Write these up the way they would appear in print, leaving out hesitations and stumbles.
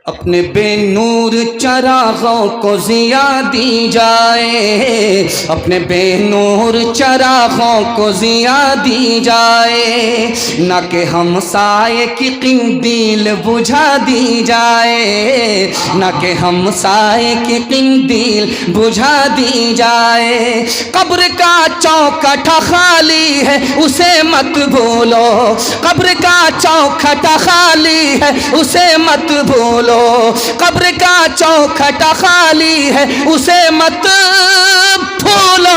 اپنے بے نور چراغوں کو ضیا دی جائے، اپنے بے نور چراغوں کو ضیا دی جائے، نہ کہ ہمسائے کی قندیل بجھا دی جائے، نہ کہ ہمسائے کی قندیل بجھا دی جائے۔ قبر کا چوکھٹا خالی ہے اسے مت بھولو، قبر کا چوکھٹا خالی ہے اسے مت بھولو، قبر کا چوکھٹا خالی ہے اسے مت بھولو۔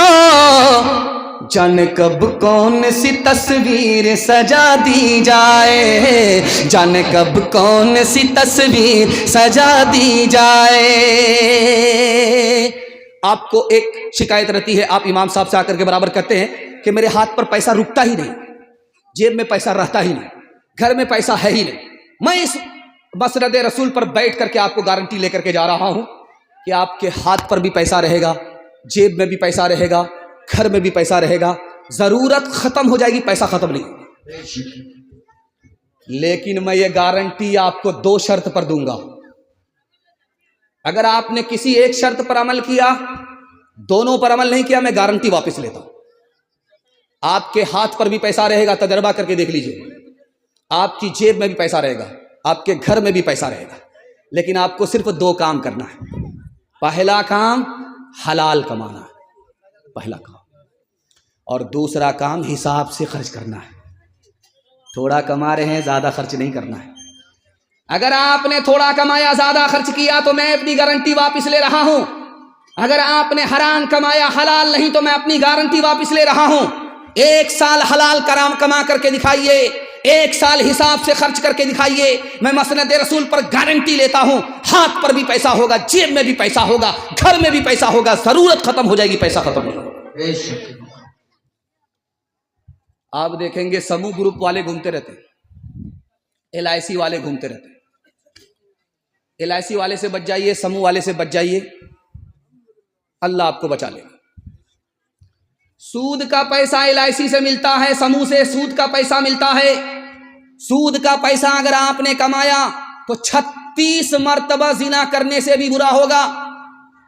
جانے کب کون سی تصویر سجا دی جائے، جانے کب کون سی تصویر سجا دی جائے۔ آپ کو ایک شکایت رہتی ہے، آپ امام صاحب سے آ کر کے برابر کرتے ہیں کہ میرے ہاتھ پر پیسہ رکتا ہی نہیں، جیب میں پیسہ رہتا ہی نہیں، گھر میں پیسہ ہے ہی نہیں۔ میں اس مسند رسول پر بیٹھ کر کے آپ کو گارنٹی لے کر کے جا رہا ہوں کہ آپ کے ہاتھ پر بھی پیسہ رہے گا، جیب میں بھی پیسہ رہے گا، گھر میں بھی پیسہ رہے گا، ضرورت ختم ہو جائے گی، پیسہ ختم نہیں ہوگا۔ لیکن میں یہ گارنٹی آپ کو 2 شرط پر دوں گا۔ اگر آپ نے کسی ایک شرط پر عمل کیا، دونوں پر عمل نہیں کیا، میں گارنٹی واپس لیتا ہوں۔ آپ کے ہاتھ پر بھی پیسہ رہے گا، تجربہ کر کے دیکھ لیجئے، آپ کی جیب میں بھی پیسہ رہے گا، آپ کے گھر میں بھی پیسہ رہے گا، لیکن آپ کو صرف 2 کام کرنا ہے۔ پہلا کام حلال کمانا ہے، پہلا کام، اور دوسرا کام حساب سے خرچ کرنا ہے۔ تھوڑا کما رہے ہیں، زیادہ خرچ نہیں کرنا ہے۔ اگر آپ نے تھوڑا کمایا، زیادہ خرچ کیا، تو میں اپنی گارنٹی واپس لے رہا ہوں۔ اگر آپ نے حرام کمایا، حلال نہیں، تو میں اپنی گارنٹی واپس لے رہا ہوں۔ 1 سال حلال کرام کما کر کے دکھائیے، 1 سال حساب سے خرچ کر کے دکھائیے، میں مسند رسول پر گارنٹی لیتا ہوں، ہاتھ پر بھی پیسہ ہوگا، جیب میں بھی پیسہ ہوگا، گھر میں بھی پیسہ ہوگا، ضرورت ختم ہو جائے گی، پیسہ ختم نہیں ہوگا۔ آپ دیکھیں گے سمو گروپ والے گھومتے رہتے ہیں، LIC والے گھومتے رہتے ہیں۔ LIC والے سے بچ جائیے، سمو والے سے بچ جائیے، اللہ آپ کو بچا لے گا۔ سود کا پیسہ LIC سے ملتا ہے، سمو سے سود کا پیسہ ملتا ہے۔ سود کا پیسہ اگر آپ نے کمایا تو 36 مرتبہ زنا کرنے سے بھی برا ہوگا۔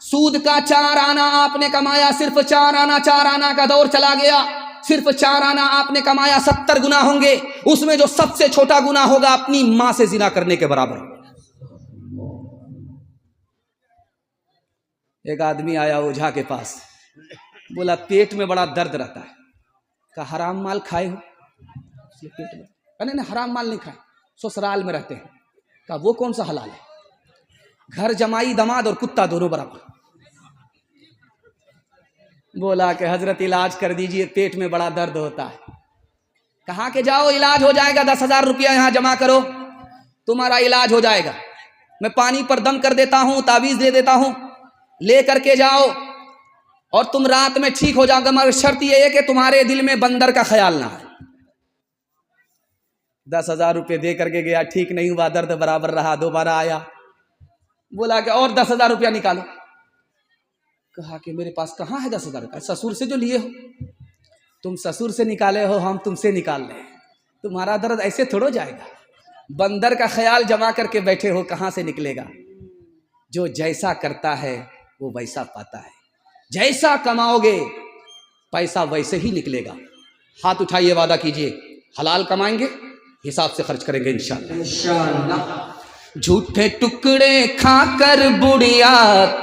سود کا 4 آنا آپ نے کمایا، صرف 4 آنا کا دور چلا گیا، صرف 4 آنا آپ نے کمایا، 70 گنا ہوں گے۔ اس میں جو سب سے چھوٹا گنا ہوگا اپنی ماں سے زنا کرنے کے برابر۔ ایک آدمی آیا اوجھا کے پاس، بولا پیٹ میں بڑا درد رہتا ہے۔ کہا حرام مال کھائے ہو؟ پیٹ میں نہیں، حرام مال نہیں کھائے، سسرال میں رہتے ہیں۔ کہا وہ کون سا حلال ہے؟ گھر جمائی دماد اور کتا دونوں برابر۔ بولا کہ حضرت علاج کر دیجئے، پیٹ میں بڑا درد ہوتا ہے۔ کہا کہ جاؤ علاج ہو جائے گا، 10,000 روپیہ یہاں جمع کرو، تمہارا علاج ہو جائے گا۔ میں پانی پر دم کر دیتا ہوں، تعویذ دے دیتا ہوں، لے کر کے جاؤ اور تم رات میں ٹھیک ہو جاؤ گا، مگر شرط یہ ہے کہ تمہارے دل میں بندر کا خیال نہ آئے۔ 10,000 روپے دے کر کے گیا، ٹھیک نہیں ہوا، درد برابر رہا، دوبارہ آیا، بولا کہ اور 10,000 روپیہ نکالو۔ کہا کہ میرے پاس کہاں ہے 10,000 روپیہ؟ سسور سے جو لیے ہو، تم سسور سے نکالے ہو، ہم تم سے نکال لیں، تمہارا درد ایسے تھوڑو جائے گا۔ بندر کا خیال جمع کر کے بیٹھے ہو، کہاں سے نکلے گا؟ جو جیسا کرتا ہے وہ ویسا پاتا ہے، جیسا کماؤ گے پیسہ ویسے ہی نکلے گا۔ ہاتھ اٹھائیے، وعدہ کیجئے حلال کمائیں گے، حساب سے خرچ کریں گے انشاءاللہ۔ جھوٹے ٹکڑے کھا کر بڑھیا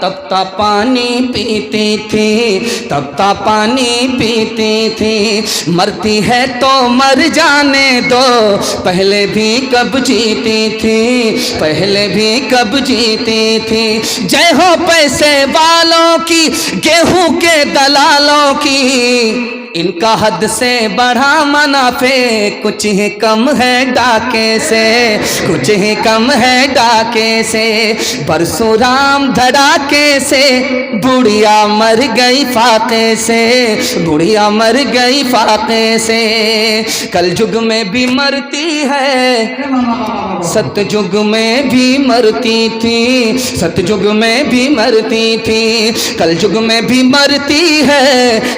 تپتا پانی پیتی تھی، تپتا پانی پیتی تھی، مرتی ہے تو مر جانے دو، پہلے بھی کب جیتی تھی، پہلے بھی کب جیتی تھی۔ جے ہو پیسے والوں کی، گیہوں کے دلالوں کی، ان کا حد سے بڑھا منافع، کچھ ہی کم ہے ڈاکے سے، کچھ ہی کم ہے ڈاکے سے۔ پرسورام دھڑاکے سے، بڑھیا مر گئی فاقے سے، بڑھیا مر گئی فاقے سے۔ کل جگ میں بھی مرتی ہے، ست جگ میں بھی مرتی تھی، ست جگ میں بھی مرتی تھی، کل جگ میں بھی مرتی ہے،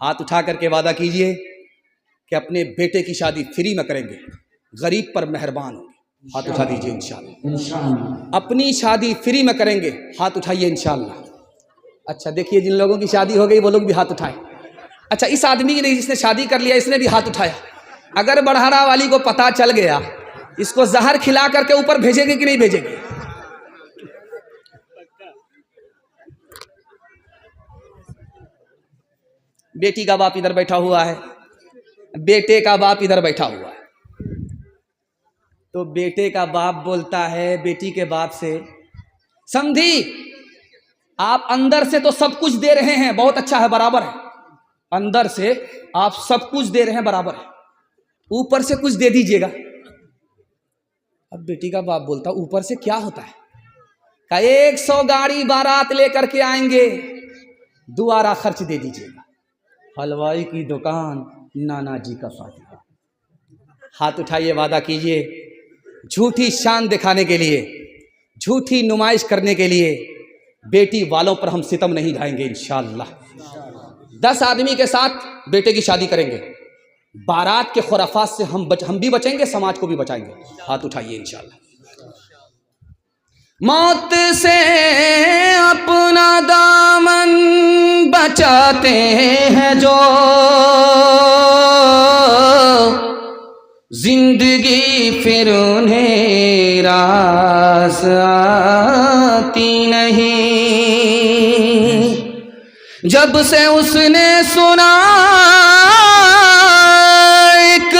ہاتھ اٹھا کر کے وعدہ کیجئے کہ اپنے بیٹے کی شادی فری میں کریں گے, غریب پر مہربان ہوں گے. ہاتھ اٹھا دیجئے انشاءاللہ. اپنی شادی فری میں کریں گے, ہاتھ اٹھائیے انشاءاللہ. اچھا دیکھیے جن لوگوں کی شادی ہو گئی وہ لوگ بھی ہاتھ اٹھائیں. اچھا اس آدمی کی نہیں, جس نے شادی کر لیا اس نے بھی ہاتھ اٹھایا. اگر بڑھارا والی کو پتہ چل گیا, اس کو زہر کھلا کر کے اوپر بھیجے گی کہ نہیں بھیجے گی؟ بیٹی کا باپ ادھر بیٹھا ہوا ہے, بیٹے کا باپ ادھر بیٹھا ہوا ہے. تو بیٹے کا باپ بولتا ہے بیٹی کے باپ سے, سمجھی آپ اندر سے تو سب کچھ دے رہے ہیں, بہت اچھا ہے, برابر ہے. اندر سے آپ سب کچھ دے رہے ہیں, برابر ہے, اوپر سے کچھ دے دیجئے گا. اب بیٹی کا باپ بولتا اوپر سے کیا ہوتا ہے؟ کہ 100 گاڑی بارات لے کر کے آئیں گے, دوبارہ خرچ دے دیجئے گا. حلوائی کی دکان, نانا جی کا فاتحہ. ہاتھ اٹھائیے, وعدہ کیجئے جھوٹی شان دکھانے کے لیے, جھوٹی نمائش کرنے کے لیے بیٹی والوں پر ہم ستم نہیں ڈھائیں گے انشاءاللہ. 10 آدمی کے ساتھ بیٹے کی شادی کریں گے, بارات کے خرافات سے ہم بھی بچیں گے, سماج کو بھی بچائیں گے. ہاتھ اٹھائیے انشاءاللہ. موت سے اپنا دامن بچاتے ہیں جو, زندگی پھر انہیں راس آتی نہیں. جب سے اس نے سنا ایک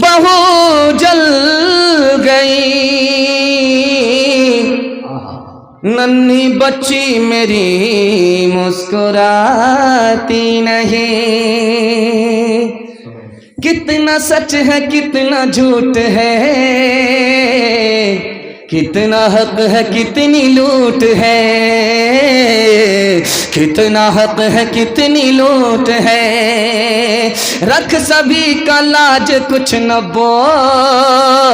بہو جل گئی, ننھی بچی میری مسکراتی نہیں. کتنا سچ ہے کتنا جھوٹ ہے, کتنا حق ہے کتنی لوٹ ہے, کتنا حق ہے کتنی لوٹ ہے. رکھ سبھی کا لاج کچھ نہ بول,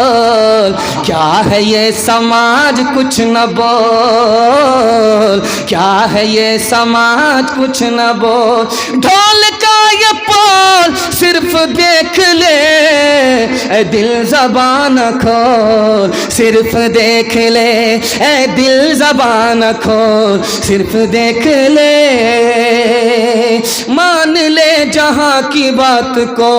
کیا ہے یہ سماج کچھ نہ بول, کیا ہے یہ سماج کچھ نہ بول. ڈھول کا یہ پول صرف دیکھ لے اے دل زبان کھول, صرف دیکھ لے اے دل زبان کھول, صرف دیکھ لے. مان لے جہاں کی بات کو,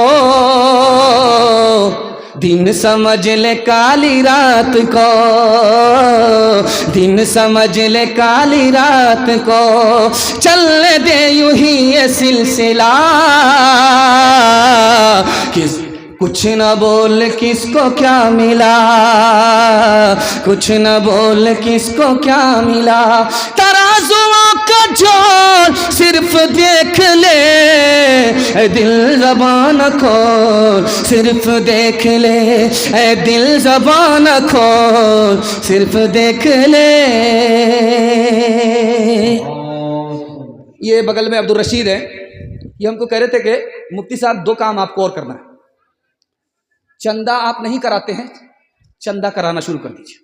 دن سمجھ لے کالی رات کو, دن سمجھ لے کالی رات کو. چلنے دے یوں ہی یہ سلسلہ, کچھ نہ بول کس کو کیا ملا, کچھ نہ بول کس کو کیا ملا. ترازوؤں کا جول صرف دیکھ لے اے دل زبان کھول, صرف دیکھ لے اے دل زبان کھول, صرف دیکھ لے. یہ بغل میں عبدالرشید ہے, یہ ہم کو کہہ رہے تھے کہ مفتی صاحب 2 کام آپ کو اور کرنا ہے. چندہ آپ نہیں کراتے ہیں, چندہ کرانا شروع کر دیجیے.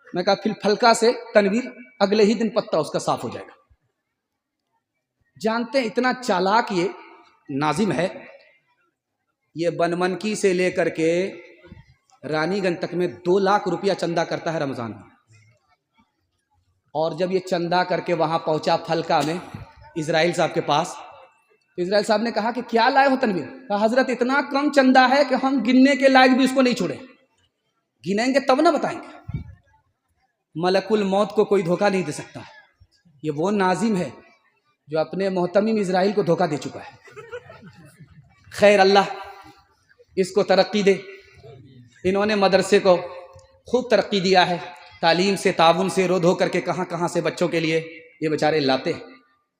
میں کہا پھر پھلکا سے تنویر اگلے ہی دن پتا اس کا صاف ہو جائے گا. جانتے ہیں اتنا چالاک یہ ناظم ہے, یہ بنمنکی سے لے کر کے رانی گنج تک میں 2 لاکھ روپیہ چندہ کرتا ہے رمضان میں. اور جب یہ چندہ کر کے وہاں پہنچا پھلکا میں اسرائیل صاحب کے پاس, اسرائیل صاحب نے کہا کہ کیا لائے ہو تنویر؟ کہا حضرت اتنا کم چندہ ہے کہ ہم گننے کے لائق بھی اس کو نہیں چھوڑے, گنیں گے تب نہ بتائیں گے. ملک الموت کو کوئی دھوکہ نہیں دے سکتا. یہ وہ ناظم ہے جو اپنے محتمم اسرائیل کو دھوکہ دے چکا ہے. خیر اللہ اس کو ترقی دے. انہوں نے مدرسے کو خوب ترقی دیا ہے, تعلیم سے تعاون سے رو دھو کر کے کہاں کہاں سے بچوں کے لیے یہ بیچارے لاتے ہیں.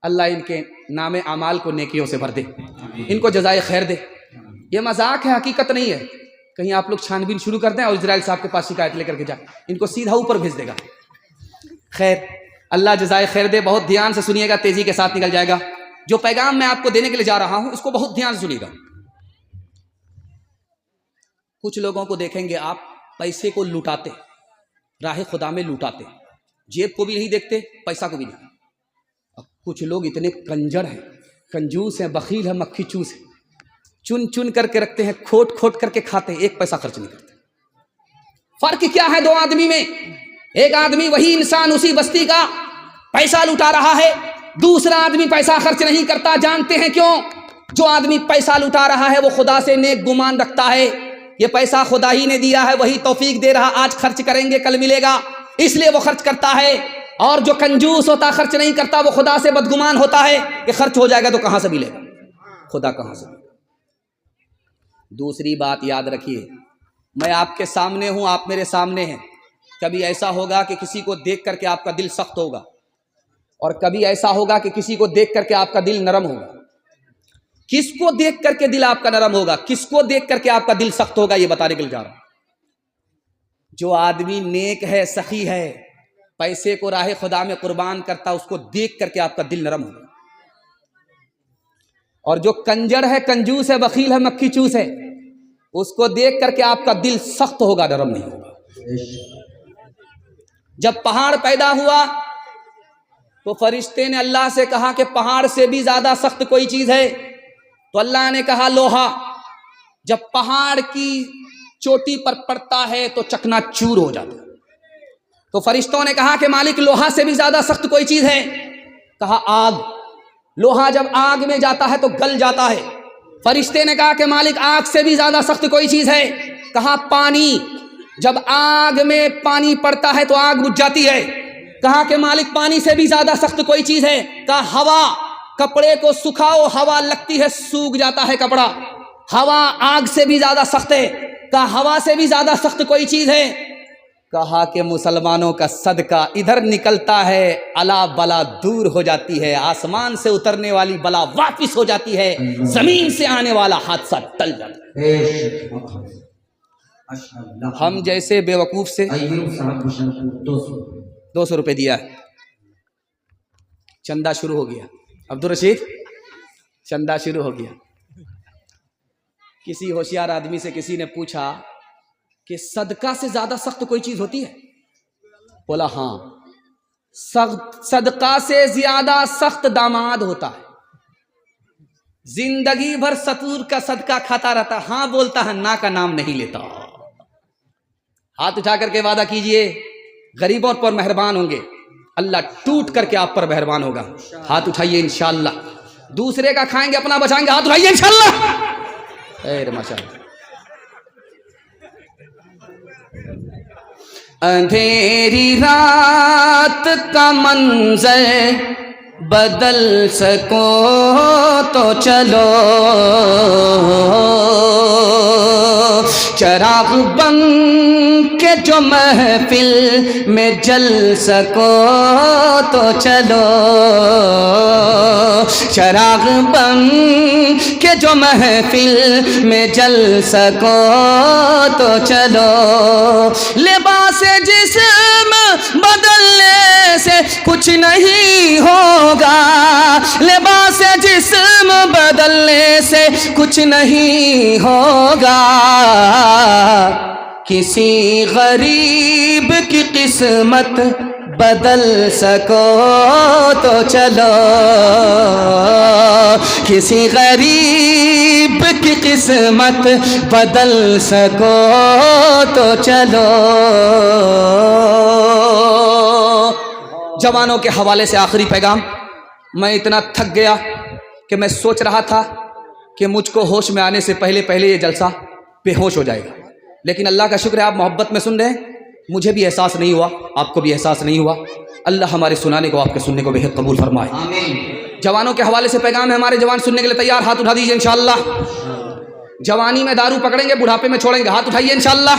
اللہ ان کے نام اعمال کو نیکیوں سے بھر دے, ان کو جزائے خیر دے. یہ مذاق ہے, حقیقت نہیں ہے. کہیں آپ لوگ چھان بین شروع کر دیں اور اسرائیل صاحب کے پاس شکایت لے کر کے جائیں, ان کو سیدھا اوپر بھیج دے گا. خیر اللہ جزائے خیر دے. بہت دھیان سے سنیے گا, تیزی کے ساتھ نکل جائے گا. جو پیغام میں آپ کو دینے کے لیے جا رہا ہوں اس کو بہت دھیان سے سنیے گا. کچھ لوگوں کو دیکھیں گے آپ پیسے کو لوٹاتے, راہ خدا میں لوٹاتے, جیب کو بھی نہیں دیکھتے, پیسہ کو بھی نہیں. کچھ لوگ اتنے کنجر ہیں کنجوس ہیں، بخیل ہے، مکھی چوس ہے، چن چن کر کے رکھتے ہیں، کھوٹ کھوٹ کر کے کھاتے ہیں، ایک پیسہ خرچ نہیں کرتے۔ فرق کیا ہے دو آدمی میں؟ ایک آدمی وہی انسان اسی بستی کا پیسہ لٹا رہا ہے، دوسرا آدمی پیسہ خرچ نہیں کرتا۔ جانتے ہیں کیوں؟ جو آدمی پیسہ لٹا رہا ہے وہ خدا سے نیک گمان رکھتا ہے، یہ پیسہ خدا ہی نے دیا ہے، وہی توفیق دے رہا، آج خرچ کریں گے کل ملے گا، اس لیے وہ خرچ کرتا ہے۔ اور جو کنجوس ہوتا، خرچ نہیں کرتا، وہ خدا سے بدگمان ہوتا ہے کہ خرچ ہو جائے گا تو کہاں سے ملے گا، خدا کہاں سے ملے گا۔ دوسری بات یاد رکھیے، میں آپ کے سامنے ہوں، آپ میرے سامنے ہیں، کبھی ایسا ہوگا کہ کسی کو دیکھ کر کے آپ کا دل سخت ہوگا، اور کبھی ایسا ہوگا کہ کسی کو دیکھ کر کے آپ کا دل نرم ہوگا۔ کس کو دیکھ کر کے دل آپ کا نرم ہوگا، کس کو دیکھ کر کے آپ کا دل سخت ہوگا، یہ بتانے کے لیے جا رہا ہوں۔ جو آدمی نیک ہے، سخی ہے، پیسے کو راہ خدا میں قربان کرتا، اس کو دیکھ کر کے آپ کا دل نرم ہوگا۔ اور جو کنجر ہے، کنجوس ہے، بخیل ہے، مکھی چوس ہے، اس کو دیکھ کر کے آپ کا دل سخت ہوگا، نرم نہیں ہوگا۔ جب پہاڑ پیدا ہوا تو فرشتے نے اللہ سے کہا کہ پہاڑ سے بھی زیادہ سخت کوئی چیز ہے؟ تو اللہ نے کہا لوہا۔ جب پہاڑ کی چوٹی پر پڑتا ہے تو چکنا چور ہو جاتا ہے۔ تو فرشتوں نے کہا کہ مالک لوہا سے بھی زیادہ سخت کوئی چیز ہے؟ کہا آگ۔ لوہا جب آگ میں جاتا ہے تو گل جاتا ہے۔ فرشتے نے کہا کہ مالک آگ سے بھی زیادہ سخت کوئی چیز ہے؟ کہا پانی۔ جب آگ میں پانی پڑتا ہے تو آگ بجھ جاتی ہے۔ کہا کہ مالک پانی سے بھی زیادہ سخت کوئی چیز ہے؟ کہا ہوا۔ کپڑے کو سکھاؤ، ہوا لگتی ہے، سوکھ جاتا ہے کپڑا۔ ہوا آگ سے بھی زیادہ سخت ہے۔ کہا ہوا سے بھی زیادہ سخت کوئی چیز ہے؟ کہا کہ مسلمانوں کا صدقہ ادھر نکلتا ہے، الا بلا دور ہو جاتی ہے، آسمان سے اترنے والی بلا واپس ہو جاتی ہے، زمین سے آنے والا حادثہ ٹل جاتا ہے۔ ہم جیسے بے وقوف سے 200 روپے دیا ہے، چندہ شروع ہو گیا، عبدالرشید چندہ شروع ہو گیا۔ کسی ہوشیار آدمی سے کسی نے پوچھا کہ صدقہ سے زیادہ سخت کوئی چیز ہوتی ہے؟ بولا ہاں، صدقہ سے زیادہ سخت داماد ہوتا ہے، زندگی بھر ستور کا صدقہ کھاتا رہتا، ہاں بولتا ہے، نا کا نام نہیں لیتا۔ ہاتھ اٹھا کر کے وعدہ کیجئے، غریبوں پر مہربان ہوں گے، اللہ ٹوٹ کر کے آپ پر مہربان ہوگا۔ ہاتھ اٹھائیے انشاءاللہ۔ دوسرے کا کھائیں گے اپنا بچائیں گے، ہاتھ اٹھائیے انشاءاللہ۔ خیر ماشاءاللہ۔ اندھیری رات کا منظر بدل سکو تو چلو، چراغ بن کے جو محفل میں جل سکو تو چلو، چراغ بن کے جو محفل میں جل سکو تو چلو، لباس جسم بدلنے سے کچھ نہیں ہوگا، لباس جسم بدلنے سے کچھ نہیں ہوگا، کسی غریب کی قسمت بدل سکو تو چلو، کسی غریب کی قسمت بدل سکو تو چلو۔ جوانوں کے حوالے سے آخری پیغام۔ میں اتنا تھک گیا کہ میں سوچ رہا تھا کہ مجھ کو ہوش میں آنے سے پہلے یہ جلسہ بے ہوش ہو جائے گا، لیکن اللہ کا شکر ہے آپ محبت میں سن رہے ہیں، مجھے بھی احساس نہیں ہوا، آپ کو بھی احساس نہیں ہوا۔ اللہ ہمارے سنانے کو، آپ کے سننے کو بہت قبول فرمائے۔ آمین۔ جوانوں کے حوالے سے پیغام ہے، ہمارے جوان سننے کے لیے تیار؟ ہاتھ اٹھا دیجیے انشاءاللہ۔ جوانی میں دارو پکڑیں گے، بڑھاپے میں چھوڑیں گے، ہاتھ اٹھائیے انشاءاللہ۔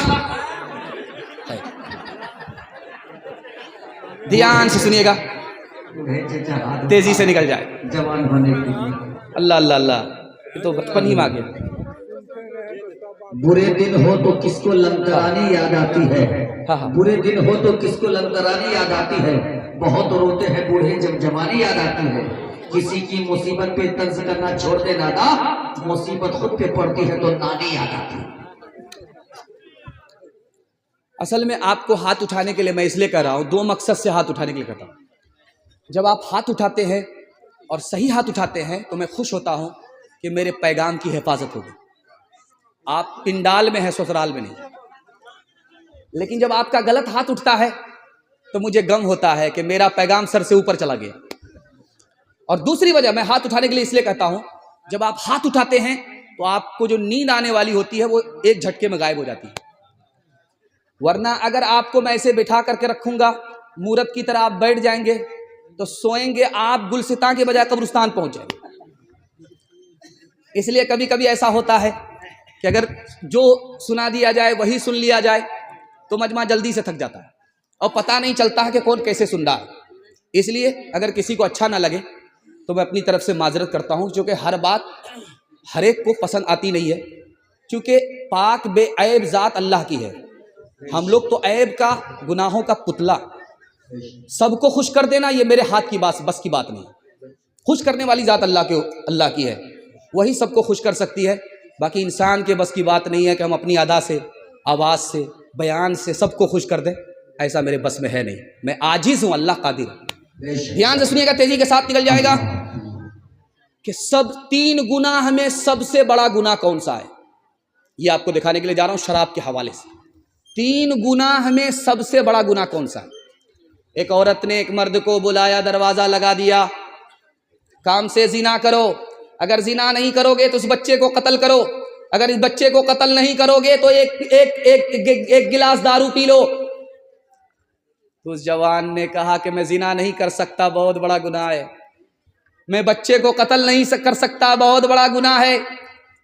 دھیان سے سنیے گا، تیزی سے نکل جائے۔ جوان ہونے کے لیے اللہ اللہ اللہ، یہ تو بچپن ہی میں آ گیا۔ برے دن ہو تو کس کو لمترانی یاد آتی ہے، برے دن ہو تو کس کو لمترانی یاد آتی ہے، بہت روتے ہیں بوڑھے جب جوانی یاد آتی ہے، کسی کی مصیبت پہ طنز کرنا چھوڑ دے دادا، مصیبت خود پہ پڑتی ہے تو نانی یاد آتی ہے۔ اصل میں آپ کو ہاتھ اٹھانے کے لیے میں اس لیے کر رہا ہوں، دو مقصد سے ہاتھ اٹھانے کے لیے کرتا ہوں۔ جب آپ ہاتھ اٹھاتے ہیں اور صحیح ہاتھ اٹھاتے ہیں تو میں خوش ہوتا ہوں کہ میرے پیغام کی حفاظت ہوگی. آپ پنڈال میں ہیں، سسرال میں نہیں. لیکن جب آپ کا غلط ہاتھ اٹھتا ہے تو مجھے غم ہوتا ہے کہ میرا پیغام سر سے اوپر چلا گیا. اور دوسری وجہ میں ہاتھ اٹھانے کے لیے اس لیے کہتا ہوں، جب آپ ہاتھ اٹھاتے ہیں تو آپ کو جو نیند آنے والی ہوتی ہے وہ ایک جھٹکے میں غائب ہو جاتی ہے. ورنہ اگر آپ کو میں ایسے بٹھا کر کے رکھوں گا، مورت کی طرح آپ بیٹھ جائیں گے تو سوئیں گے آپ گلستان کے بجائے قبرستان پہنچ جائیں گے. اس لیے کبھی کبھی ایسا ہوتا ہے کہ اگر جو سنا دیا جائے وہی سن لیا جائے تو مجمع جلدی سے تھک جاتا ہے اور پتہ نہیں چلتا ہے کہ کون کیسے سن رہا ہے. اس لیے اگر کسی کو اچھا نہ لگے تو میں اپنی طرف سے معذرت کرتا ہوں، چونکہ ہر بات ہر ایک کو پسند آتی نہیں ہے. چونکہ پاک بے عیب ذات اللہ کی ہے، ہم لوگ تو عیب کا، گناہوں کا پتلا. سب کو خوش کر دینا یہ میرے ہاتھ کی بس کی بات نہیں. خوش کرنے والی ذات اللہ کی ہے، وہی سب کو خوش کر سکتی ہے. باقی انسان کے بس کی بات نہیں ہے کہ ہم اپنی ادا سے، آواز سے، بیان سے سب کو خوش کر دیں. ایسا میرے بس میں ہے نہیں، میں عاجز ہوں، اللہ قادر ہے. دھیان سے سنیے گا، تیزی کے ساتھ نکل جائے گا کہ 3 گناہ میں سب سے بڑا گناہ کون سا ہے. یہ آپ کو دکھانے کے لیے جا رہا ہوں شراب کے حوالے سے. 3 گناہ میں سب سے بڑا گناہ کون سا ہے. ایک عورت نے ایک مرد کو بلایا، دروازہ لگا دیا، کام سے زنا کرو، اگر زنا نہیں کرو گے تو اس بچے کو قتل کرو، اگر اس بچے کو قتل نہیں کرو گے تو ایک گلاس دارو پی لو. تو اس جوان نے کہا کہ میں زنا نہیں کر سکتا، بہت بڑا گناہ ہے. میں بچے کو قتل نہیں کر سکتا، بہت بڑا گناہ ہے.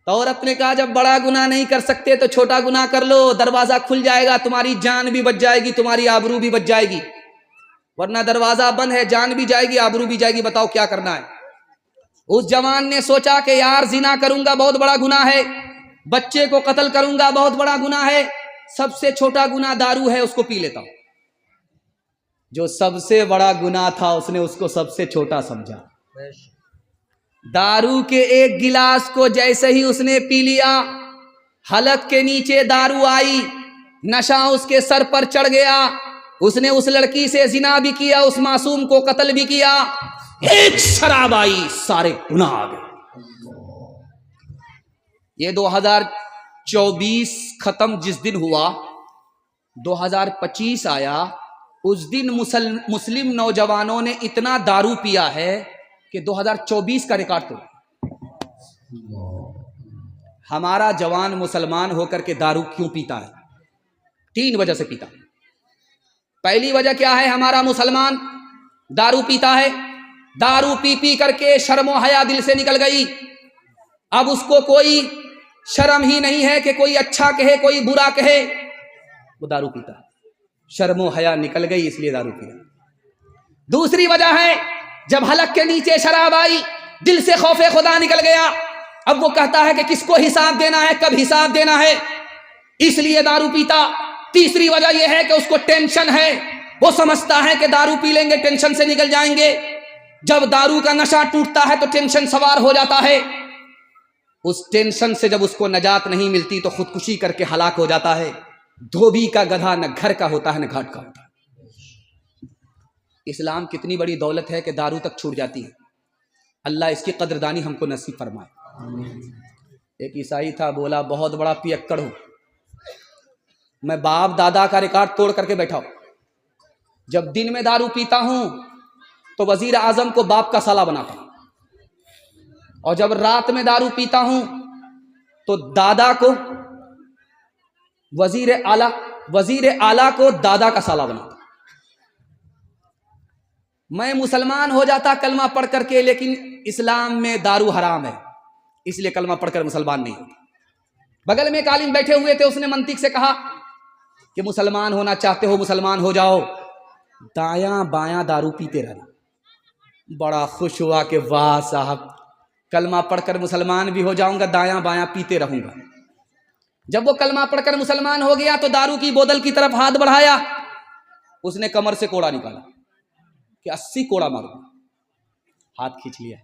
تو عورت نے کہا جب بڑا گناہ نہیں کر سکتے تو چھوٹا گناہ کر لو، دروازہ کھل جائے گا، تمہاری جان بھی بچ جائے گی، تمہاری آبرو بھی بچ جائے گی. ورنہ دروازہ بند ہے، جان بھی جائے گی، آبرو بھی جائے گی. بتاؤ کیا کرنا ہے. اس جوان نے سوچا کہ یار زنا کروں گا بہت بڑا گناہ ہے، بچے کو قتل کروں گا بہت بڑا گناہ ہے، سب سے چھوٹا گناہ دارو ہے، اس کو پی لیتا ہوں. جو سب سے بڑا گناہ تھا اس نے اس کو سب سے چھوٹا سمجھا. دارو کے ایک گلاس کو جیسے ہی اس نے پی لیا، حلق کے نیچے دارو آئی، نشہ اس کے سر پر چڑھ گیا. اس نے اس لڑکی سے زنا بھی کیا، اس معصوم کو قتل بھی کیا. ایک شراب آئی، سارے گناہ آ گئے. یہ 2024 ختم جس دن ہوا، 2025 آیا. اس دن مسلم نوجوانوں نے اتنا دارو پیا ہے کہ 2024 کا ریکارڈ توڑا. ہمارا جوان مسلمان ہو کر کے دارو کیوں پیتا ہے؟ 3 وجہ سے پیتا. پہلی وجہ کیا ہے؟ ہمارا مسلمان دارو پیتا ہے، دارو پی پی کر کے شرم و حیا دل سے نکل گئی. اب اس کو کوئی شرم ہی نہیں ہے کہ کوئی اچھا کہے کوئی برا کہے، وہ دارو پیتا ہے. شرم و حیا نکل گئی اس لیے دارو پیا. دوسری وجہ ہے جب حلق کے نیچے شراب آئی، دل سے خوف خدا نکل گیا. اب وہ کہتا ہے کہ کس کو حساب دینا ہے، کب حساب دینا ہے، اس لیے دارو پیتا. تیسری وجہ یہ ہے کہ اس کو ٹینشن ہے، وہ سمجھتا ہے کہ دارو پی لیں گے ٹینشن سے نکل جائیں گے. جب دارو کا نشہ ٹوٹتا ہے تو ٹینشن سوار ہو جاتا ہے. اس ٹینشن سے جب اس کو نجات نہیں ملتی تو خودکشی کر کے ہلاک ہو جاتا ہے. دھوبی کا گدھا نہ گھر کا ہوتا ہے نہ گھاٹ کا ہوتا ہے. اسلام کتنی بڑی دولت ہے کہ دارو تک چھوٹ جاتی ہے. اللہ اس کی قدردانی ہم کو نصیب فرمائے. ایک عیسائی تھا، بولا بہت بڑا پیکڑ ہوں، میں باپ دادا کا ریکارڈ توڑ کر کے بیٹھا ہوں. جب دن میں دارو پیتا ہوں تو وزیر اعظم کو باپ کا سالہ بناتا ہوں، اور جب رات میں دارو پیتا ہوں تو دادا کو وزیر اعلیٰ کو دادا کا سالہ بناتا. میں مسلمان ہو جاتا کلمہ پڑھ کر کے، لیکن اسلام میں دارو حرام ہے، اس لیے کلمہ پڑھ کر مسلمان نہیں ہوتا. بغل میں ایک عالم بیٹھے ہوئے تھے، اس نے منطق سے کہا کہ مسلمان ہونا چاہتے ہو مسلمان ہو جاؤ، دایاں بایاں دارو پیتے رہنا. بڑا خوش ہوا کہ واہ صاحب، کلمہ پڑھ کر مسلمان بھی ہو جاؤں گا، دایاں بایاں پیتے رہوں گا. جب وہ کلمہ پڑھ کر مسلمان ہو گیا تو دارو کی بوتل کی طرف ہاتھ بڑھایا، اس نے کمر سے کوڑا نکالا کہ 80 کوڑا ماروں. ہاتھ کھینچ لیا.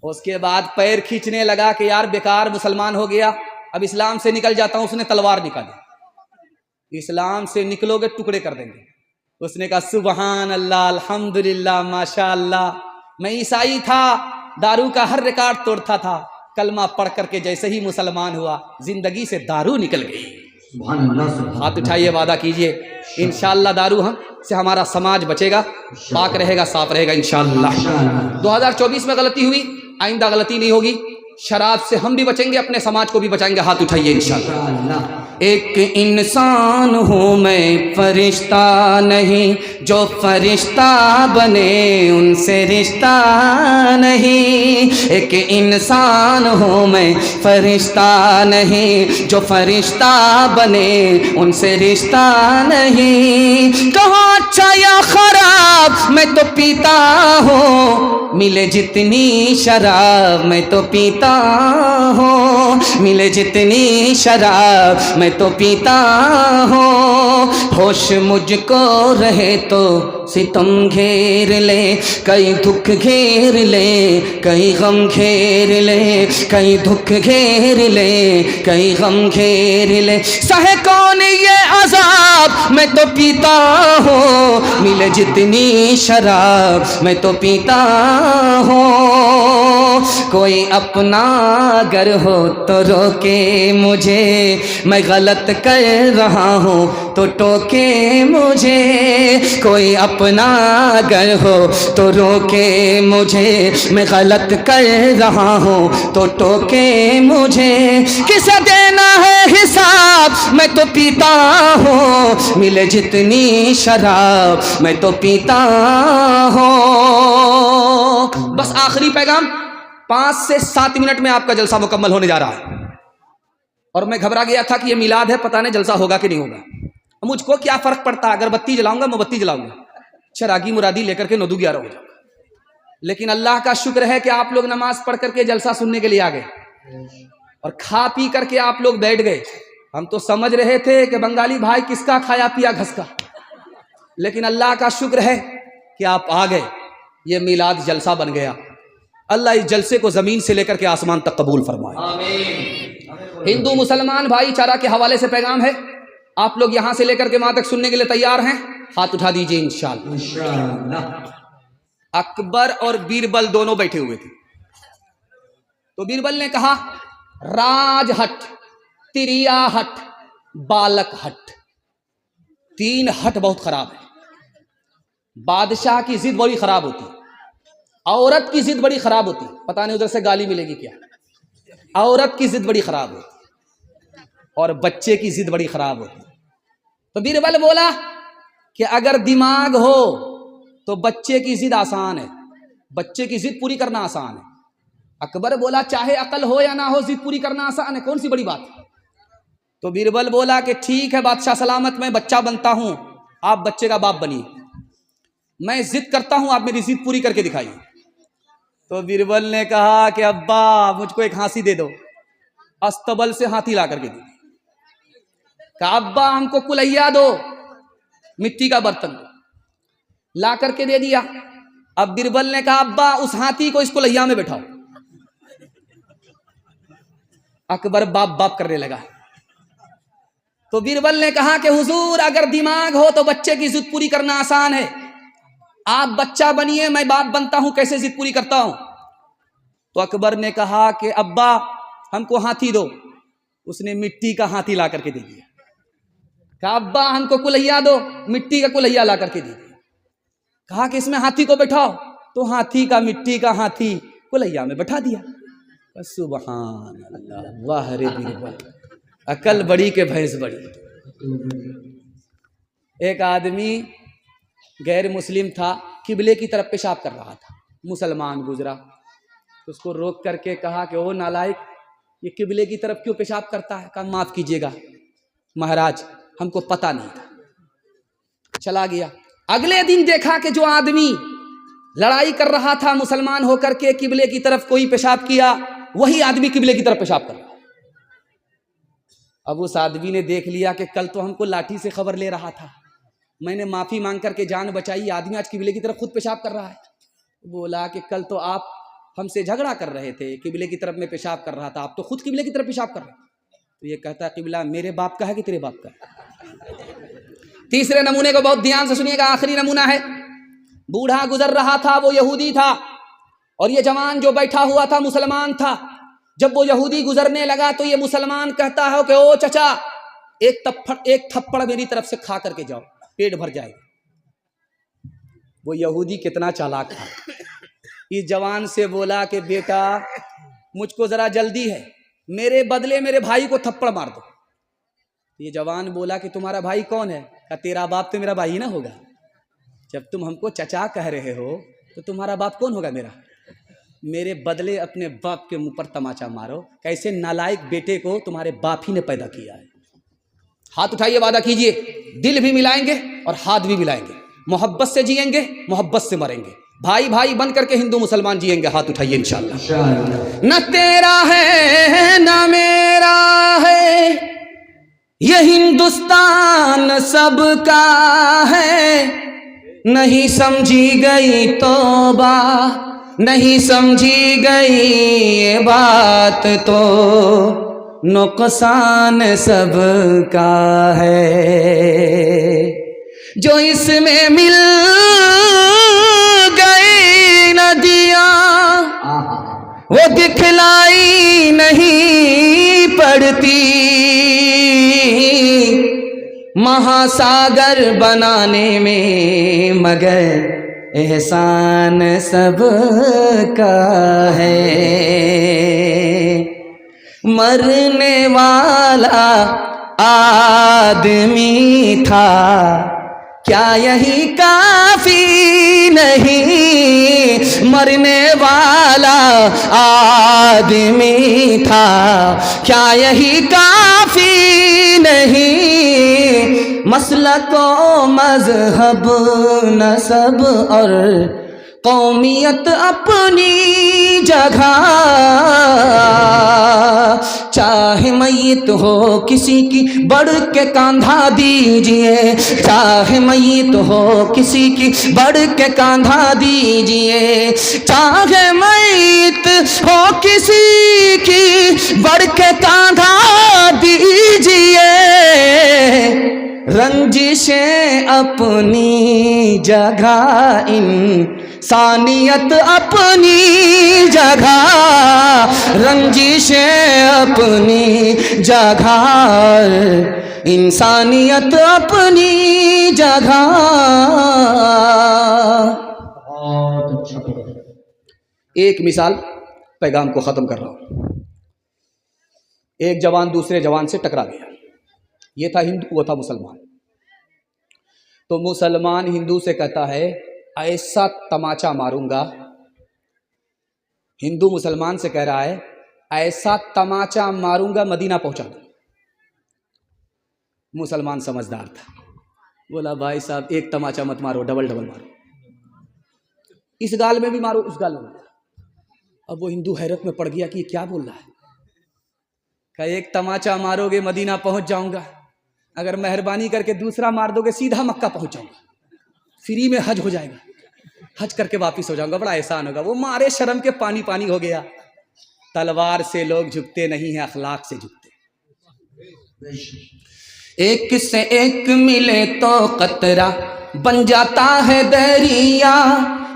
اس کے بعد پیر کھینچنے لگا کہ یار بیکار مسلمان ہو گیا، اب اسلام سے نکل جاتا ہوں. اس نے تلوار نکالی، اسلام سے نکلو گے ٹکڑے کر دیں گے. اس نے کہا سبحان اللہ، الحمدللہ، ماشاء اللہ، میں عیسائی تھا، دارو کا ہر ریکارڈ توڑتا تھا، کلمہ پڑھ کر کے جیسے ہی مسلمان ہوا زندگی سے دارو نکل گئی۔ سبحان اللہ، سبحان ہاتھ اٹھائیے، وعدہ کیجئے انشاءاللہ دارو ہم سے ہمارا سماج بچے گا، پاک رہے گا، صاف رہے گا انشاءاللہ۔ 2024 میں غلطی ہوئی، آئندہ غلطی نہیں ہوگی، شراب سے ہم بھی بچیں گے، اپنے سماج کو بھی بچائیں گے، ہاتھ اٹھائیے انشاءاللہ۔ اللہ۔ ایک انسان ہوں میں فرشتہ نہیں، جو فرشتہ بنے ان سے رشتہ نہیں۔ ایک انسان ہوں میں فرشتہ نہیں، جو فرشتہ بنے ان سے رشتہ نہیں۔ کہاں اچھا یا خراب میں تو پیتا ہوں، ملے جتنی شراب میں تو پیتا ہوں، ملے جتنی شراب میں تو پیتا ہوں۔ ہوش مجھ کو رہے تو ستم گھیر لے، کئی دکھ گھیر لے، کئی غم گھیر لے، کئی دکھ گھیر لے، کئی غم گھیر لے۔ سہے کون یہ عذاب میں تو پیتا ہوں، ملے جتنی شراب میں تو پیتا ہوں۔ کوئی اپنا اگر ہو تو روکے مجھے، میں غلط کر رہا ہوں تو ٹوکے مجھے۔ کوئی اپنا اگر ہو تو روکے مجھے، میں غلط کر رہا ہوں تو ٹوکے مجھے۔ کسے دینا ہے حساب میں تو پیتا ہوں، ملے جتنی شراب میں تو پیتا ہوں۔ بس آخری پیغام، 5 سے 7 منٹ میں آپ کا جلسہ مکمل ہونے جا رہا ہے، اور میں گھبرا گیا تھا کہ یہ میلاد ہے، پتہ نہیں جلسہ ہوگا کہ نہیں ہوگا۔ مجھ کو کیا فرق پڑتا، اگر بتی جلاؤں گا، موم بتی جلاؤں گا، چراغی مرادی لے کر کے 9 دو 11 ہو جاؤ گا۔ لیکن اللہ کا شکر ہے کہ آپ لوگ نماز پڑھ کر کے جلسہ سننے کے لیے آ گئے، اور کھا پی کر کے آپ لوگ بیٹھ گئے۔ ہم تو سمجھ رہے تھے کہ بنگالی بھائی کس کا کھایا پیا گھس کا، لیکن اللہ کا شکر ہے کہ آپ آ گئے، یہ میلاد جلسہ بن گیا۔ اللہ اس جلسے کو زمین سے لے کر کے آسمان تک قبول فرمائے۔ آمین۔ ہندو مسلمان بھائی چارہ کے حوالے سے پیغام ہے، آپ لوگ یہاں سے لے کر کے وہاں تک سننے کے لیے تیار ہیں؟ ہاتھ اٹھا دیجئے انشاءاللہ۔ انشاءاللہ۔ اکبر اور بیربل دونوں بیٹھے ہوئے تھے، تو بیربل نے کہا راج ہٹ، تریا ہٹ، بالک ہٹ، 3 ہٹ بہت خراب ہے۔ بادشاہ کی ضد بڑی خراب ہوتی ہے، عورت کی ضد بڑی خراب ہوتی ہے، پتہ نہیں ادھر سے گالی ملے گی کیا۔ عورت کی ضد بڑی خراب ہوتی ہے، اور بچے کی ضد بڑی خراب ہوتی ہے۔ تو بیربل بولا کہ اگر دماغ ہو تو بچے کی ضد آسان ہے، بچے کی ضد پوری کرنا آسان ہے۔ اکبر بولا چاہے عقل ہو یا نہ ہو، ضد پوری کرنا آسان ہے، کون سی بڑی بات ہے۔ تو بیربل بولا کہ ٹھیک ہے بادشاہ سلامت، میں بچہ بنتا ہوں، آپ بچے کا باپ بنیے، میں ضد کرتا ہوں، آپ میری ضد پوری کر کے دکھائیے۔ تو بیربل نے کہا کہ ابا مجھ کو ایک ہانسی دے دو، استبل سے ہاتھی لا کر کے دی۔ کہا ابا ہم کو کلہیا دو، مٹی کا برتن دو، لا کر کے دے دیا۔ اب بیربل نے کہا ابا اس ہاتھی کو اس کلہیا میں بٹھاؤ۔ اکبر باپ باپ کرنے لگا۔ تو بیربل نے کہا کہ حضور اگر دماغ ہو تو بچے کی ضد پوری کرنا آسان ہے، آپ بچہ بنیے، میں باپ بنتا ہوں، کیسے ضد پوری کرتا ہوں۔ تو اکبر نے کہا کہ ابا ہم کو ہاتھی دو، اس نے مٹی کا ہاتھی لا کر کے دے دیا۔ کہا ابا ہم کو کلہیا دو، مٹی کا کلہیا لا کر کے دے دیا۔ کہا کہ اس میں ہاتھی کو بٹھاؤ، تو ہاتھی کا مٹی کا ہاتھی کلہیا میں بٹھا دیا۔ سبحان اللہ، واہ رے بیربل، عقل بڑی کہ بھینس بڑی۔ ایک آدمی غیر مسلم تھا، قبلے کی طرف پیشاب کر رہا تھا، مسلمان گزرا، اس کو روک کر کے کہا کہ او نالائق، یہ قبلے کی طرف کیوں پیشاب کرتا ہے؟ کہا معاف کیجیے گا مہاراج، ہم کو پتہ نہیں تھا۔ چلا گیا۔ اگلے دن دیکھا کہ جو آدمی لڑائی کر رہا تھا مسلمان ہو کر کے، قبلے کی طرف کوئی پیشاب کیا، وہی آدمی قبلے کی طرف پیشاب کر رہا۔ اب اس آدمی نے دیکھ لیا کہ کل تو ہم کو لاٹھی سے خبر لے رہا تھا، میں نے معافی مانگ کر کے جان بچائی، آدمی آج قبلے کی طرف خود پیشاب کر رہا ہے۔ بولا کہ کل تو آپ ہم سے جھگڑا کر رہے تھے، قبلے کی طرف میں پیشاب کر رہا تھا، آپ تو خود قبلے کی طرف پیشاب کر رہے ہیں۔ تو یہ کہتا ہے قبلہ میرے باپ کا ہے کہ تیرے باپ کا ہے؟ تیسرے نمونے کو بہت دھیان سے سنیے گا، آخری نمونہ ہے۔ بوڑھا گزر رہا تھا، وہ یہودی تھا، اور یہ جوان جو بیٹھا ہوا تھا مسلمان تھا، جب وہ یہودی گزرنے لگا تو یہ مسلمان کہتا ہے کہ او چچا ایک تھپڑ میری طرف سے کھا کر کے جاؤ، پیٹ بھر جائے گا۔ وہ یہودی کتنا چالاک تھا، اس جوان سے بولا کہ بیٹا مجھ کو ذرا جلدی ہے، میرے بدلے میرے بھائی کو تھپڑ مار دو۔ یہ جوان بولا کہ تمہارا بھائی کون ہے؟ کہ تیرا باپ تو میرا بھائی نہ ہوگا، جب تم ہم کو چچا کہہ رہے ہو تو تمہارا باپ کون ہوگا میرا؟ میرے بدلے اپنے باپ کے منہ پر تماچا مارو، کیسے نالائق بیٹے کو تمہارے باپ ہی نے پیدا کیا ہے۔ ہاتھ اٹھائیے، وعدہ کیجئے، دل بھی ملائیں گے اور ہاتھ بھی ملائیں گے، محبت سے جئیں گے، محبت سے مریں گے، بھائی بھائی بن کر کے ہندو مسلمان جئیں گے۔ ہاتھ اٹھائیے انشاءاللہ۔ نہ تیرا ہے نہ میرا ہے، یہ ہندوستان سب کا ہے، نہیں سمجھی گئی توبہ، نہیں سمجھی گئی یہ بات تو نقصان سب کا ہے۔ جو اس میں مل گئی ندیاں وہ دکھلائی نہیں پڑتی، مہاساگر بنانے میں مگر احسان سب کا ہے۔ مرنے والا آدمی تھا، کیا یہی کافی نہیں؟ مرنے والا آدمی تھا، کیا یہی کافی نہیں؟ مسلک و مذہب نسب اور قومیت اپنی جگہ، چاہے میت ہو کسی کی بڑھ کے کاندھا دیجئے، چاہے میت ہو کسی کی بڑھ کے کاندھا دیجئے، چاہے میت ہو کسی کی بڑھ کے کاندھا دیجئے، رنجشیں اپنی جگہ، انسانیت اپنی جگہ، رنجشیں اپنی جگہ، انسانیت اپنی جگہ۔ ایک مثال پیغام کو ختم کر رہا ہوں۔ ایک جوان دوسرے جوان سے ٹکرا گیا، یہ تھا ہندو، وہ تھا مسلمان۔ تو مسلمان ہندو سے کہتا ہے ایسا تماچا ماروں گا، ہندو مسلمان سے کہہ رہا ہے ایسا تماچا ماروں گا مدینہ پہنچا دوں۔ مسلمان سمجھدار تھا، بولا بھائی صاحب ایک تماچا مت مارو، ڈبل ڈبل مارو، اس گال میں بھی مارو، اس گال میں بھی مارو۔ اب وہ ہندو حیرت میں پڑ گیا کہ یہ کیا بول رہا ہے، کہ ایک تماچا مارو گے مدینہ پہنچ جاؤں گا، اگر مہربانی کر کے دوسرا مار دو گے سیدھا مکہ پہنچ جاؤں گا، فری میں حج ہو جائے گا، حج کر کے واپس ہو جاؤں گا، بڑا احسان ہوگا۔ وہ مارے شرم کے پانی پانی ہو گیا۔ تلوار سے لوگ جھکتے نہیں ہیں، اخلاق سے جھکتے۔ ایک سے ایک ملے تو قطرہ بن جاتا ہے دریا،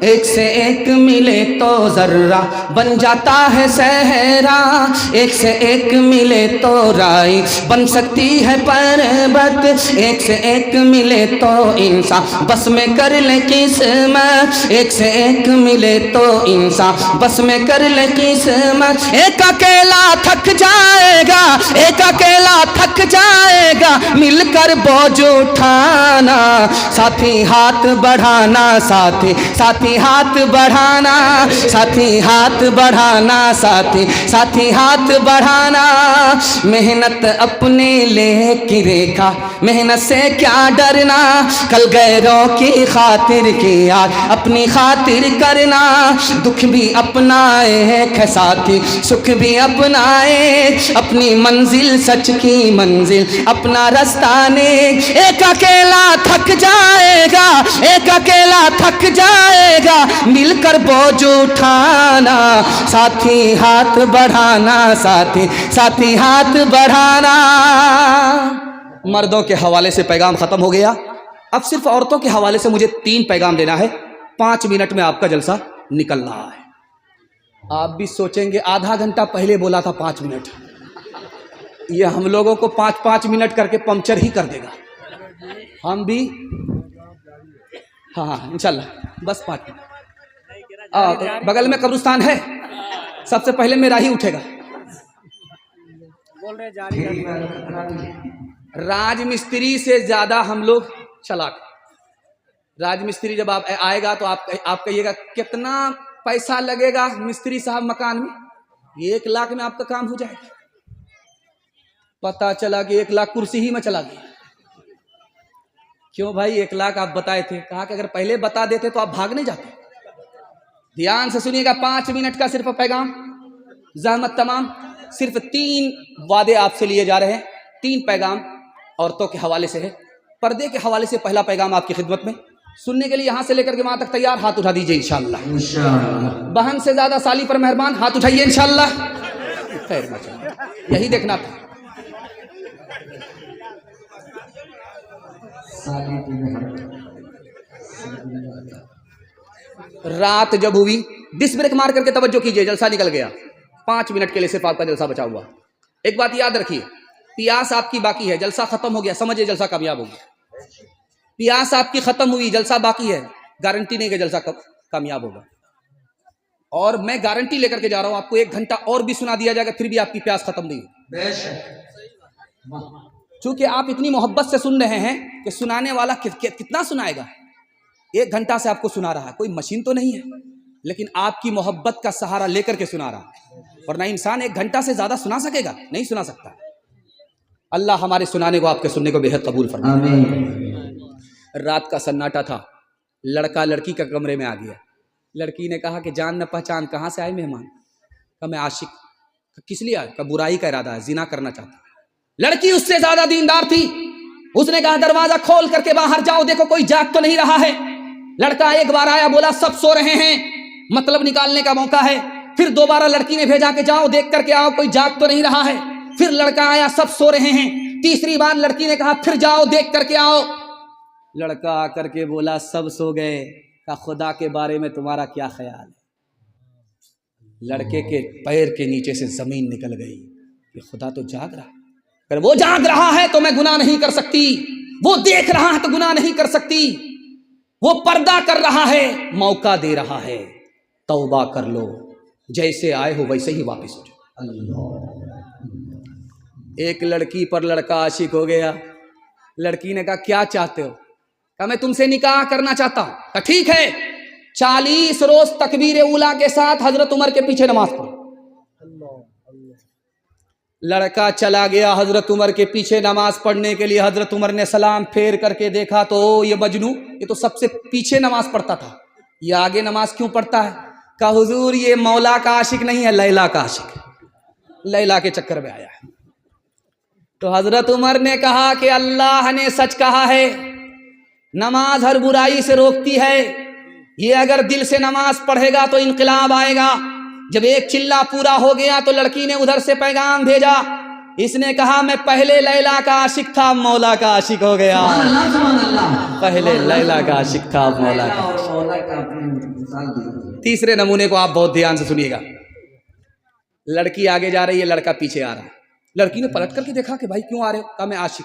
ایک سے ایک ملے تو ذرہ بن جاتا ہے صحرا، ایک سے ایک ملے تو رائی بن سکتی ہے پربت، ایک سے ایک ملے تو انسان بس میں کر لے قسمت، ایک سے ایک ملے تو انسان بس میں کر لے قسمت۔ ایک اکیلا تھک جائے گا، ایک اکیلا تھک جائے گا، مل کر بوجھ اٹھانا، ساتھی ہاتھ بڑھانا، ساتھی ہاتھ بڑھانا، ساتھی ہاتھ بڑھانا، ساتھی ہاتھ بڑھانا۔ محنت اپنے لے کی ریکھا، محنت سے کیا ڈرنا، کل غیروں کی خاطر کی آج اپنی خاطر کرنا، دکھ بھی اپنا ایک ہے ساتھی، سکھ بھی اپنا ایک، اپنی منزل سچ کی منزل اپنا رستہ نیک۔ ایک اکیلا تھک جائے گا، ایک اکیلا تھک جائے گا، مل کر بوجھ اٹھانا، ساتھی ہاتھ بڑھانا، ساتھی ہاتھ بڑھانا۔ مردوں کے حوالے سے پیغام ختم ہو گیا، اب صرف عورتوں کے حوالے سے مجھے 3 پیغام دینا ہے، 5 منٹ میں آپ کا جلسہ نکل رہا ہے۔ آپ بھی سوچیں گے آدھا گھنٹہ پہلے بولا تھا 5 منٹ، یہ ہم لوگوں کو 5 منٹ کر کے پنکچر ہی کر دے گا. ہم بھی ہاں انشاءاللہ بس 5 منٹ. بغل میں قبرستان ہے، سب سے پہلے میرا ہی اٹھے گا. راج مستری سے زیادہ ہم لوگ چلاک. راج مستری جب آپ آئے گا تو آپ کہیے گا کتنا پیسہ لگے گا مستری صاحب مکان میں؟ 1 لاکھ میں آپ کا کام ہو جائے گا. پتا چلا کہ 1 لاکھ کرسی ہی میں چلا گیا. کیوں بھائی 1 لاکھ آپ بتائے تھے؟ کہا کہ اگر پہلے بتا دیتے تو آپ بھاگ نہیں جاتے. دھیان سے سنیے گا، 5 منٹ کا صرف پیغام، زحمت تمام. صرف 3 وعدے آپ سے لیے جا رہے ہیں. 3 پیغام عورتوں کے حوالے سے ہے. پردے کے حوالے سے پہلا پیغام آپ کی خدمت میں. سننے کے لیے یہاں سے لے کر کے وہاں تک تیار؟ ہاتھ اٹھا دیجئے انشاءاللہ. بہن سے زیادہ سالی پر مہربان، ہاتھ اٹھائیے انشاءاللہ. خیر ماشاءاللہ، یہی دیکھنا تھا. رات جب ہوئی، ڈس بریک مار کر کے توجہ کیجئے، جلسہ نکل گیا. 5 منٹ کے لیے صرف آپ کا جلسہ بچا ہوا. ایک بات یاد رکھیے، پیاس آپ کی باقی ہے، جلسہ ختم ہو گیا سمجھے جلسہ کامیاب ہو گیا. پیاس آپ کی ختم ہوئی، جلسہ باقی ہے، گارنٹی نہیں کہ جلسہ کامیاب ہوگا. اور میں گارنٹی لے کر کے جا رہا ہوں، آپ کو 1 گھنٹہ اور بھی سنا دیا جائے گا پھر بھی آپ کی پیاس ختم نہیں ہوگی. چونکہ آپ اتنی محبت سے سن رہے ہیں کہ سنانے والا کتنا سنائے گا. 1 گھنٹہ سے آپ کو سنا رہا ہے، کوئی مشین تو نہیں ہے، لیکن آپ کی محبت کا سہارا لے کر کے سنا رہا ہے. ورنہ انسان 1 گھنٹہ سے زیادہ سنا سکے گا؟ نہیں سنا سکتا. اللہ ہمارے سنانے کو، آپ کے سننے کو بے حد قبول فرمائے. رات کا سناٹا تھا، لڑکا لڑکی کا کمرے میں آ گیا. لڑکی نے کہا کہ جان نہ پہچان کہاں سے آئے مہمان؟ کہا میں عاشق. کس لیے آئے؟ کہا برائی کا ارادہ ہے، زنا کرنا چاہتا ہے. لڑکی اس سے زیادہ دیندار تھی، اس نے کہا دروازہ کھول کر کے باہر جاؤ، دیکھو کوئی جاگ تو نہیں رہا ہے. لڑکا ایک بار آیا، بولا سب سو رہے ہیں، مطلب نکالنے کا موقع ہے. پھر دوبارہ لڑکی نے بھیجا کہ جاؤ دیکھ کر کے آؤ، کوئی جاگ تو نہیں رہا ہے. پھر لڑکا آیا، سب سو رہے ہیں. تیسری بار لڑکی نے کہا پھر جاؤ دیکھ کر کے آؤ. لڑکا آ کر کے بولا سب سو گئے. کہا خدا کے بارے میں تمہارا کیا خیال ہے؟ لڑکے کے پیر کے نیچے سے زمین نکل گئی کہ خدا تو جاگ رہا ہے. اگر وہ جاگ رہا ہے تو میں گناہ نہیں کر سکتی، وہ دیکھ رہا ہے تو گناہ نہیں کر سکتی، وہ پردہ کر رہا ہے، موقع دے رہا ہے، توبہ کر لو، جیسے آئے ہو ویسے ہی واپس ہو جاؤ. ایک لڑکی پر لڑکا عاشق ہو گیا. لڑکی نے کہا کیا چاہتے ہو؟ کہا میں تم سے نکاح کرنا چاہتا ہوں. کہا ٹھیک ہے، 40 روز تکبیر اولیٰ کے ساتھ حضرت عمر کے پیچھے نماز پڑھو. لڑکا چلا گیا حضرت عمر کے پیچھے نماز پڑھنے کے لیے. حضرت عمر نے سلام پھیر کر کے دیکھا تو یہ مجنوں، یہ تو سب سے پیچھے نماز پڑھتا تھا، یہ آگے نماز کیوں پڑھتا ہے؟ کہا حضور یہ مولا کا عاشق نہیں ہے، لیلا کا عاشق ہے، لیلا کے چکر میں آیا ہے. تو حضرت عمر نے کہا کہ اللہ نے سچ کہا ہے، نماز ہر برائی سے روکتی ہے. یہ اگر دل سے نماز پڑھے گا تو انقلاب آئے گا. جب ایک چلا پورا ہو گیا تو لڑکی نے ادھر سے پیغام بھیجا. اس نے کہا میں پہلے لیلا کا عاشق تھا، مولا کا عاشق ہو گیا. پہلے لیلا کا عاشق تھا، مولا کا عاشق. تیسرے نمونے کو آپ بہت دھیان سے سنیے گا. لڑکی آگے جا رہی ہے، لڑکا پیچھے آ رہا ہے. لڑکی نے پلٹ کر کے دیکھا کہ بھائی کیوں آ رہے ہو؟ کہا میں عاشق.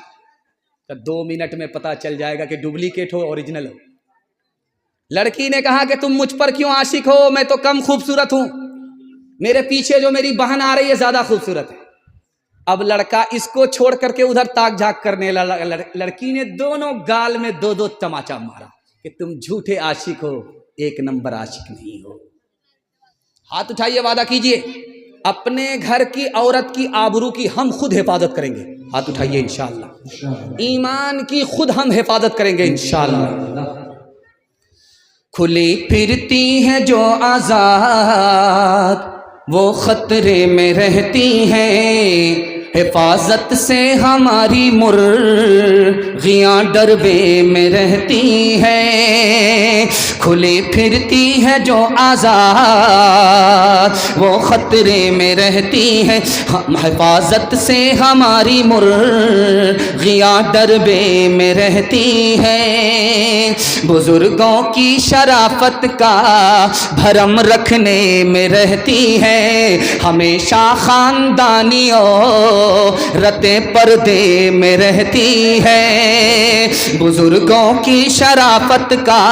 کہ 2 منٹ میں پتا چل جائے گا کہ ڈپلیکیٹ ہو اوریجنل ہو. لڑکی نے کہا کہ تم مجھ پر کیوں عاشق ہو؟ میں تو کم خوبصورت ہوں، میرے پیچھے جو میری بہن آ رہی ہے زیادہ خوبصورت ہے. اب لڑکا اس کو چھوڑ کر کے ادھر تاک جھاک کرنے لگا. لڑکی نے دونوں گال میں 2 تماچا مارا کہ تم جھوٹے عاشق ہو، 1 نمبر عاشق نہیں ہو. ہاتھ اٹھائیے، وعدہ کیجئے اپنے گھر کی عورت کی آبرو کی ہم خود حفاظت کریں گے. ہاتھ اٹھائیے انشاءاللہ. ایمان کی خود ہم حفاظت کریں گے انشاءاللہ. کھلی پھرتی ہیں جو آزاد وہ خطرے میں رہتی ہیں، حفاظت سے ہماری مرغیاں ڈربے میں رہتی ہیں. کھلی پھرتی ہے جو آزاد وہ خطرے میں رہتی ہے، حفاظت سے ہماری مرغیاں ڈربے میں رہتی ہے، بزرگوں کی شرافت کا بھرم رکھنے میں رہتی ہے، ہمیشہ خاندانی عورتیں پردے میں رہتی ہے، بزرگوں کی شرافت کا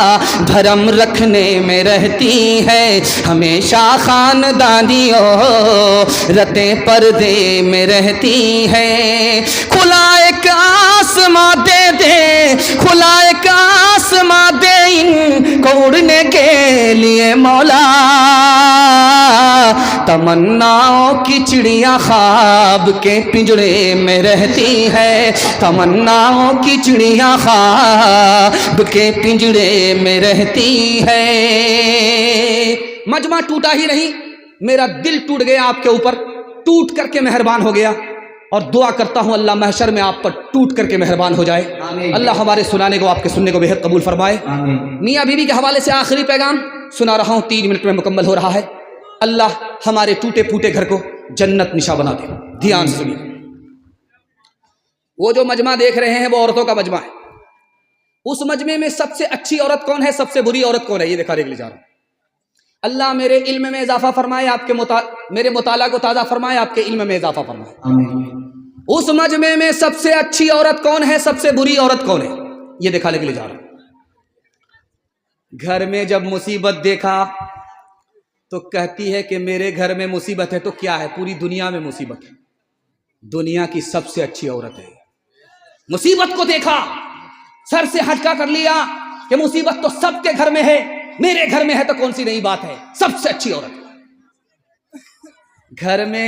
بھرم رکھنے میں رہتی ہے، ہمیشہ خاندانی عورتیں پردے میں رہتی ہے، کھلا ایک آسماں دے دے، کھلا ایک آسماں دے ان کو اڑنے کے لیے مولا، تمناؤں کی چڑیاں خواب کے پنجرے میں رہتی ہے، تمناؤں کی چڑیاں خواب کے پنجرے میں رہتی ہے۔ مجمع ٹوٹا ہی نہیں، میرا دل ٹوٹ گیا آپ کے اوپر، ٹوٹ کر کے مہربان ہو گیا، اور دعا کرتا ہوں اللہ محشر میں آپ پر ٹوٹ کر کے مہربان ہو جائے۔ اللہ ہمارے سنانے کو، آپ کے سننے کو بہت قبول فرمائے۔ میاں بیوی کے حوالے سے آخری پیغام سنا رہا ہوں، 3 منٹ میں مکمل ہو رہا ہے۔ اللہ ہمارے ٹوٹے پھوٹے گھر کو جنت نشاں بنا دے۔ دھیان سے سنیے، وہ جو مجمع دیکھ رہے ہیں وہ عورتوں کا مجمع ہے، اس مجمع میں سب سے اچھی عورت کون ہے، سب سے بری عورت کون ہے، یہ دکھانے کے لیے جا رہا ہوں۔ اللہ میرے علم میں اضافہ فرمائے، آپ کے میرے مطالعہ کو تازہ فرمائے، آپ کے علم میں اضافہ فرمائے۔ اس مجمع میں سب سے اچھی عورت کون ہے، سب سے بری عورت کون ہے، یہ دکھانے کے لیے جا رہا ہوں۔ گھر میں جب مصیبت دیکھا تو کہتی ہے کہ میرے گھر میں مصیبت ہے، تو کیا ہے، پوری دنیا میں مصیبت ہے، دنیا کی سب سے اچھی عورت ہے۔ مصیبت کو دیکھا، سر سے ہٹکا کر لیا کہ مصیبت تو سب کے گھر میں ہے، میرے گھر میں ہے تو کون سی نئی بات ہے، سب سے اچھی عورت۔ گھر میں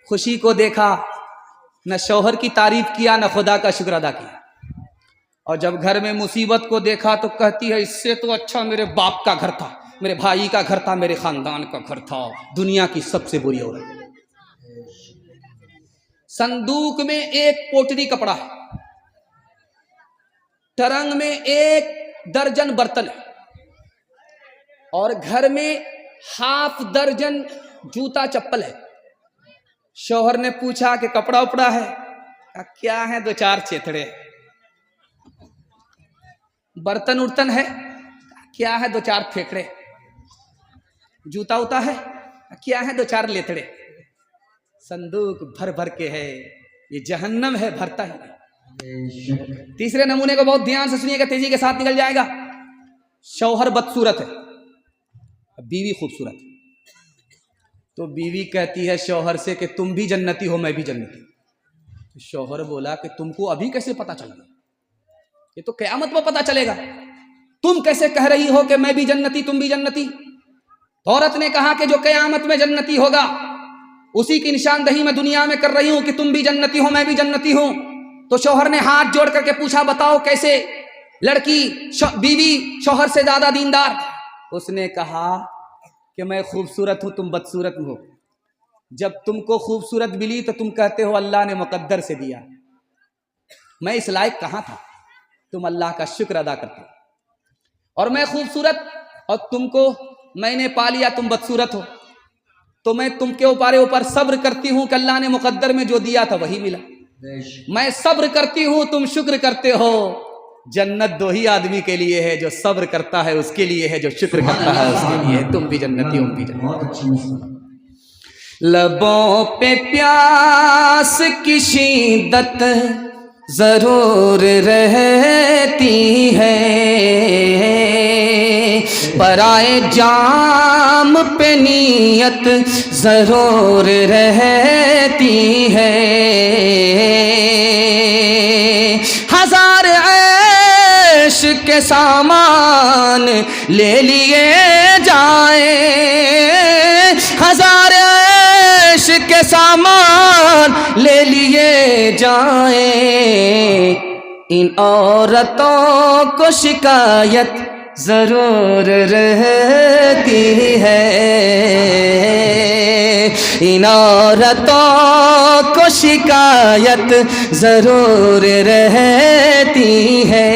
خوشی کو دیکھا، نہ شوہر کی تعریف کیا، نہ خدا کا شکر ادا کیا، اور جب گھر میں مصیبت کو دیکھا تو کہتی ہے اس سے تو اچھا میرے باپ کا گھر تھا، میرے بھائی کا گھر تھا، میرے خاندان کا گھر تھا۔ دنیا کی سب سے بری عورت۔ صندوق میں ایک پوٹلی کپڑا ہے، ٹرنگ میں 1 درجن برتن ہے، اور گھر میں 1/2 درجن جوتا چپل ہے۔ شوہر نے پوچھا کہ کپڑا اپڑا ہے، کیا ہے، 2-4 چیتڑے، برتن ارتن ہے، کیا ہے، 2-4 پھیکڑے، جوتا ہوتا ہے، کیا ہے، 2-4 لیتڑے، صندوق بھر بھر کے ہے، یہ جہنم ہے، بھرتا ہی نہیں۔ تیسرے نمونے کو بہت دھیان سے سنیے گا، تیزی کے ساتھ نکل جائے گا۔ شوہر بدصورت ہے، بیوی خوبصورت ہے، تو بیوی کہتی ہے شوہر سے کہ تم بھی جنتی ہو، میں بھی جنتی ہوں۔ شوہر بولا کہ تم کو ابھی کیسے پتا چل گیا، یہ تو قیامت میں پتا چلے گا، تم کیسے کہہ رہی ہو کہ میں بھی جنتی تم بھی جنتی؟ عورت نے کہا کہ جو قیامت میں جنتی ہوگا اسی کی نشاندہی میں دنیا میں کر رہی ہوں کہ تم بھی جنتی ہو، میں بھی جنتی ہوں۔ تو شوہر نے ہاتھ جوڑ کر کے پوچھا بتاؤ کیسے، لڑکی بیوی شوہر سے زیادہ دیندار؟ اس نے کہا کہ میں خوبصورت ہوں، تم بدصورت ہو، جب تم کو خوبصورت ملی تو تم کہتے ہو اللہ نے مقدر سے دیا، میں اس لائق کہاں تھا، تم اللہ کا شکر ادا کرتے ہو، اور میں خوبصورت اور تم کو میں نے پا لیا، تم بدصورت ہو، تو میں تم کے اوپر صبر کرتی ہوں کہ اللہ نے مقدر میں جو دیا تھا وہی ملا، میں صبر کرتی ہوں، تم شکر کرتے ہو۔ جنت 2 ہی آدمی کے لیے ہے، جو صبر کرتا ہے اس کے لیے ہے، جو شکر کرتا ہے اس کے لیے ہے، تم بھی جنتی ہو، بھی جنتی۔ لبوں پہ پیاس کی شدت ضرور رہتی ہے، برائے جام پہ نیت ضرور رہتی ہے، ہزار عیش کے سامان لے لیے جائیں، ہزار عیش کے سامان لے لیے جائیں، ان عورتوں کو شکایت ضرور رہتی ہے، ان عورتوں کو شکایت ضرور رہتی ہے۔